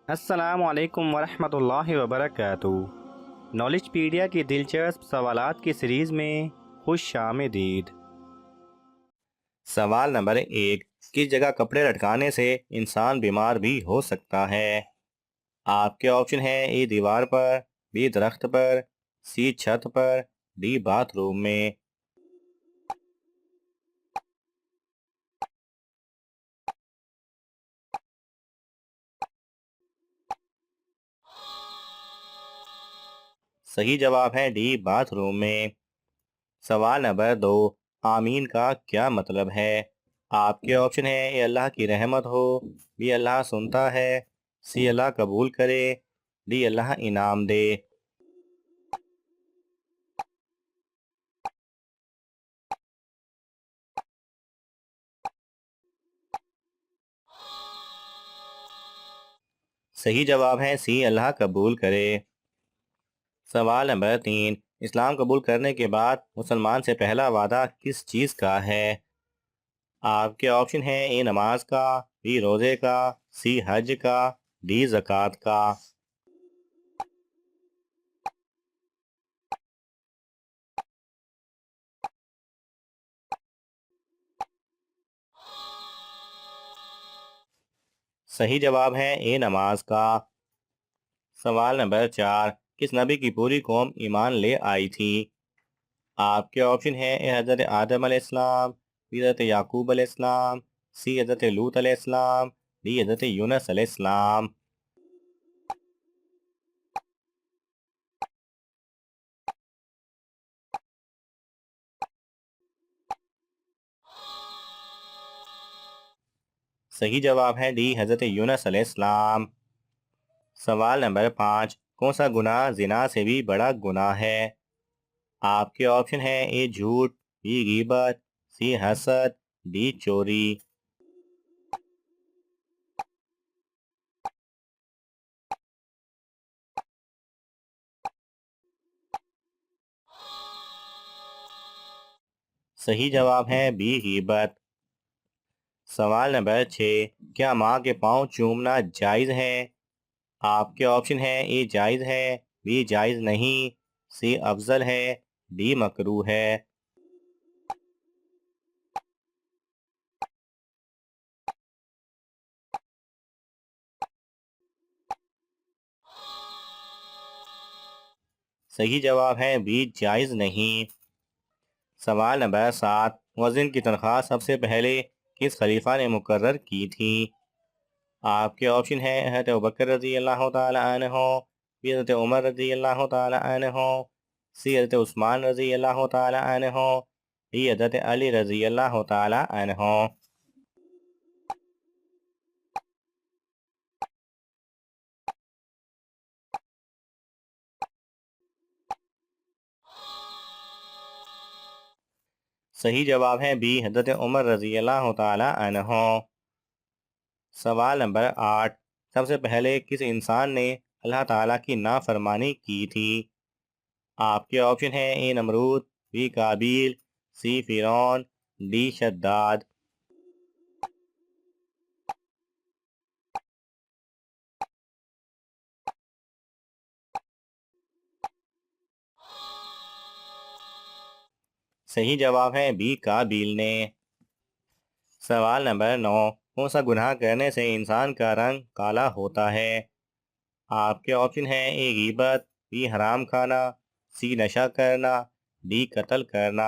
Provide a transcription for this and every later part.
अस्सलाम वालेकुम वरहमतुल्लाहि वबरकातुहू। नॉलेजपीडिया की दिलचस्प सवालात की सीरीज़ में खुश आमदीद। सवाल नंबर 1। किस जगह कपड़े लटकाने से इंसान बीमार भी हो सकता है? आपके ऑप्शन है: ए दीवार पर, बी दरख्त पर, सी छत पर, डी बाथरूम में। सही जवाब है डी बाथरूम में। सवाल नंबर 2। आमीन का क्या मतलब है? आपके ऑप्शन है: ए अल्लाह की रहमत हो, बी अल्लाह सुनता है, सी अल्लाह कबूल करे, डी अल्लाह इनाम दे। सही जवाब है सी अल्लाह कबूल करे। सवाल नंबर 3। इस्लाम कबूल करने के बाद मुसलमान से पहला वादा किस चीज़ का है? आपके ऑप्शन है: ए नमाज का, बी रोज़े का, सी हज का, डी ज़कात का। सही जवाब है ए नमाज का। सवाल नंबर 4। किस नबी की पूरी कौम ईमान ले आई थी? आपके ऑप्शन है: ए हज़रत आदम अलैहिस्सलाम, बी हज़रत याकूब अलैहिस्सलाम, सी हज़रत लूत अलैहिस्सलाम, डी हज़रत यूनुस अलैहिस्सलाम। सही जवाब है डी हज़रत यूनुस अलैहिस्सलाम। सवाल नंबर 5। कौन सा गुनाह जिना से भी बड़ा गुनाह है? आपके ऑप्शन है: ए झूठ, बी गीबत, सी हसद, डी चोरी। सही जवाब है बी गीबत। सवाल नंबर 6। क्या माँ के पाँव चूमना जायज़ है? आपके ऑप्शन है: ए जायज़ है, बी जायज़ नहीं, सी अफजल है, डी मकरूह है। सही जवाब है बी जायज़ नहीं। सवाल नंबर 7। मुअज्जिन की तनख्वाह सबसे पहले किस खलीफा ने मुकर्रर की थी? आपके ऑप्शन है: हज़रत अबू बकर रज़ी अल्लाह तआला अन्हो, बी हज़रत उमर रज़ी अल्लाह तआला अन्हो, सी हज़रत उस्मान रज़ी अल्लाह तआला अन्हो, डी हज़रत अली रज़ी अल्लाह तआला अन्हो। सही जवाब है बी हज़रत उमर रज़ी अल्लाह तआला अन्हो। सवाल नंबर 8। सबसे पहले किस इंसान ने अल्लाह ताला की नाफरमानी की थी? आपके ऑप्शन है: ए नमरूद, बी काबिल, सी फिरौन, डी शद्दाद। सही जवाब है बी काबिल ने। सवाल नंबर 9। कौन सा गुनाह करने से इंसान का रंग काला होता है? आपके ऑप्शन है: ए गीबत, बी हराम खाना, सी नशा करना, डी कत्ल करना।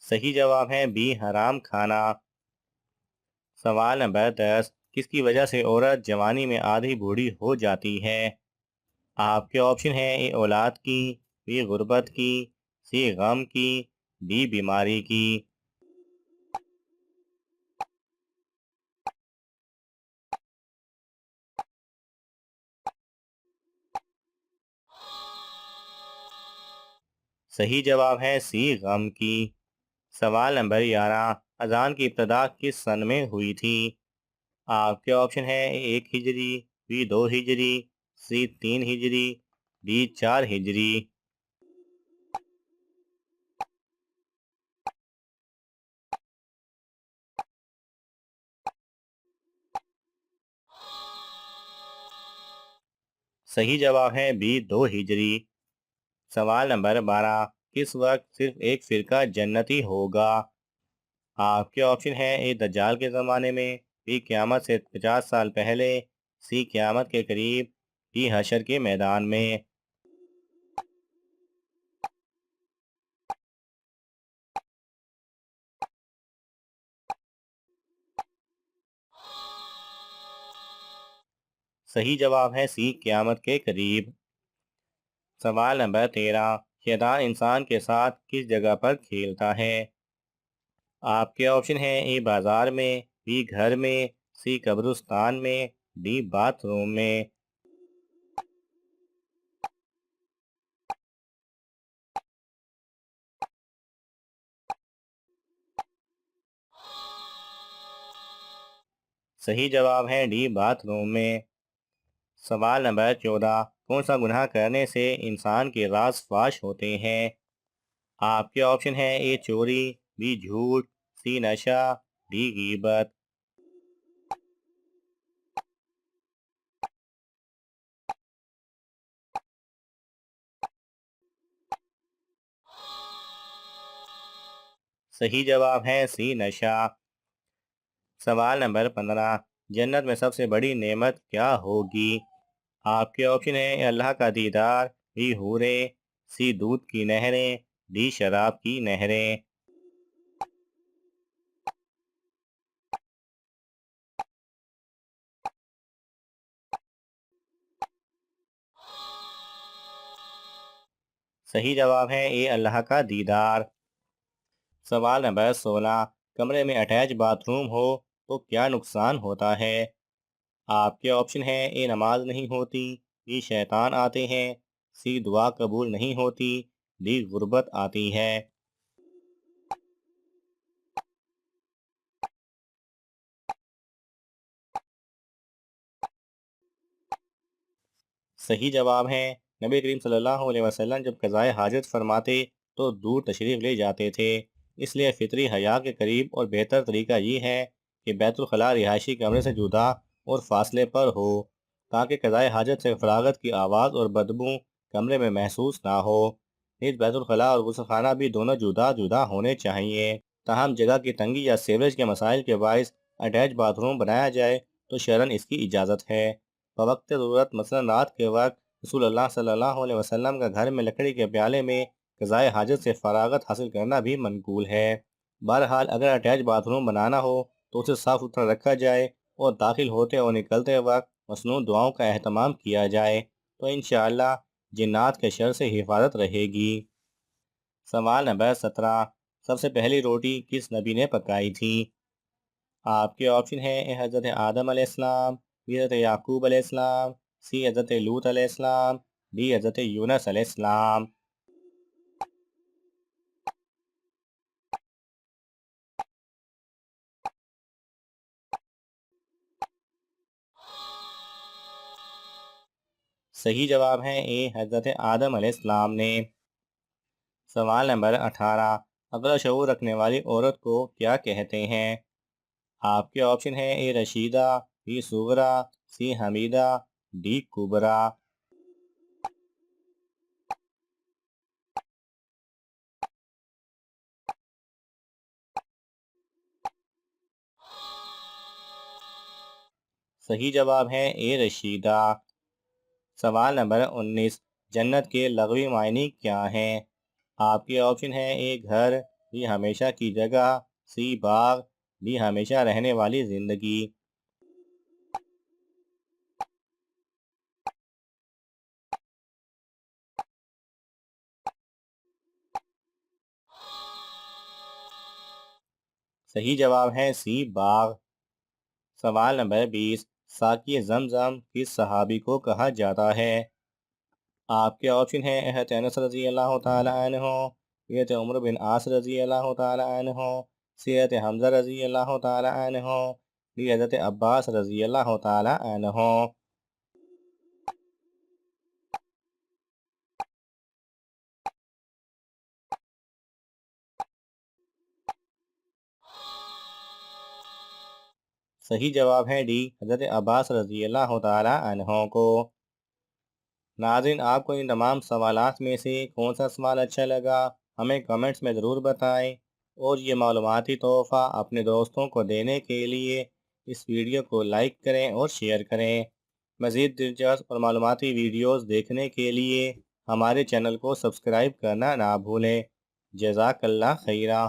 सही जवाब है बी हराम खाना। सवाल नंबर 10। किसकी वजह से औरत जवानी में आधी बूढ़ी हो जाती है? आपके ऑप्शन है: ए औलाद की, बी गुर्बत की, सी गम की, डी बीमारी की। सही जवाब है सी गम की। सवाल नंबर 11। अजान की इब्तदा किस सन में हुई थी? आपके ऑप्शन है: ए 1 हिजरी, बी 2 हिजरी, सी 3 हिजरी, बी 4 हिजरी। सही जवाब है बी 2 हिजरी। सवाल नंबर 12, किस वक्त सिर्फ एक फिरका जन्नती होगा? आपके ऑप्शन है ए दज्जाल के ज़माने में, बी क़यामत से 50 साल पहले, सी क़यामत के करीब, डी हशर के मैदान में। सही जवाब है सी क़यामत के करीब। सवाल नंबर 13, शैतान इंसान के साथ किस जगह पर खेलता है? आपके ऑप्शन है ए बाजार में, बी घर में, सी कब्रिस्तान में, डी बाथरूम में। सही जवाब है डी बाथरूम में। सवाल नंबर 14, कौन सा गुनाह करने से इंसान के राज फाश होते हैं? आपके ऑप्शन है ए चोरी, बी झूठ, सी नशा, डी गीबत। सही जवाब है सी नशा। सवाल नंबर 15, जन्नत में सबसे बड़ी नेमत क्या होगी? आपके ऑप्शन है अल्लाह का दीदार, बी हूरे, सी दूध की नहरें, डी शराब की नहरें। सही जवाब है ए अल्लाह का दीदार। सवाल नंबर 16, कमरे में अटैच बाथरूम हो तो क्या नुकसान होता है? आपके ऑप्शन है ए नमाज नहीं होती, बी शैतान आते हैं, सी दुआ कबूल नहीं होती, डी गुर्बत आती है। सही जवाब है नबी करीम सल्लल्लाहु अलैहि वसल्लम जब क़ज़ाए हाजत फरमाते तो दूर तशरीफ़ ले जाते थे। इसलिए फितरी हया के करीब और बेहतर तरीका ये है कि बैतुल खला रिहायशी कमरे से जुदा और फासले पर हो, ताकि क़ज़ाए हाजत से फरागत की आवाज़ और बदबू कमरे में महसूस ना हो। निज बैतुल खला और गुस्लखाना भी दोनों जुदा जुदा होने चाहिए। ताहम जगह की तंगी या सीवरेज के मसाइल के बायस अटैच बाथरूम बनाया जाए तो शरन इसकी इजाज़त है। बवक्त ज़रूरत मसलन रात के वक्त रसूलुल्लाह सल्लल्लाहु अलैहि वसल्लम का घर में लकड़ी के प्याले में क़ज़ाए हाजत से फरागत हासिल करना भी मनकूल है। बहरहाल अगर अटैच बाथरूम बनाना हो तो उसे साफ़ सुथरा रखा जाए और दाखिल होते और निकलते वक्त मसनून दुआओं का अहतमाम किया जाए तो इंशाअल्लाह जिन्नात के शर से हिफाजत रहेगी। सवाल नंबर 17, सबसे पहली रोटी किस नबी ने पकाई थी? आपके ऑप्शन है ए हज़रत आदम अलैहिस्सलाम, बी हज़रत याकूब अलैहिस्सलाम, सी हज़रत लूत अलैहिस्सलाम, डी हज़रत यूनस अलैहिस्सलाम। सही जवाब है ए हज़रत आदम अलैहिस्सलाम ने। सवाल नंबर 18, अक़ल शऊर रखने वाली औरत को क्या कहते हैं? आपके ऑप्शन है ए रशीदा, बी सुगरा, सी हमीदा, डी कुबरा। सही जवाब है ए रशीदा। सवाल नंबर 19, जन्नत के लगवी मायने क्या हैं? आपके ऑप्शन है ए घर, बी हमेशा की जगह, सी बाग, डी हमेशा रहने वाली ज़िंदगी। सही जवाब है सी बाग। सवाल नंबर 20, साकी ज़मज़म किस सहाबी को कहा जाता है? आपके ऑप्शन है हज़रत अनस रज़ी अल्लाह तआला अन्हु, हज़रत उमर बिन आस रज़ी अल्लाह तआला अन्हु, सी हज़रत हमज़ा रज़ी अल्लाह तआला अन्हु, डी हज़रत अब्बास रज़ी अल्लाह तआला अन्हु। सही जवाब है डी, हज़रत अब्बास रज़ी अल्लाह तआला अन्हों को। नाज़रीन, आपको इन तमाम सवालात में से कौन सा सवाल अच्छा लगा, हमें कमेंट्स में ज़रूर बताएं। और ये मालूमाती तोहफ़ा अपने दोस्तों को देने के लिए इस वीडियो को लाइक करें और शेयर करें। मज़ीद दिलचस्प और मालूमाती वीडियोज़ देखने के लिए हमारे चैनल को सब्सक्राइब करना ना भूलें। जज़ाकल्लाह खैरा।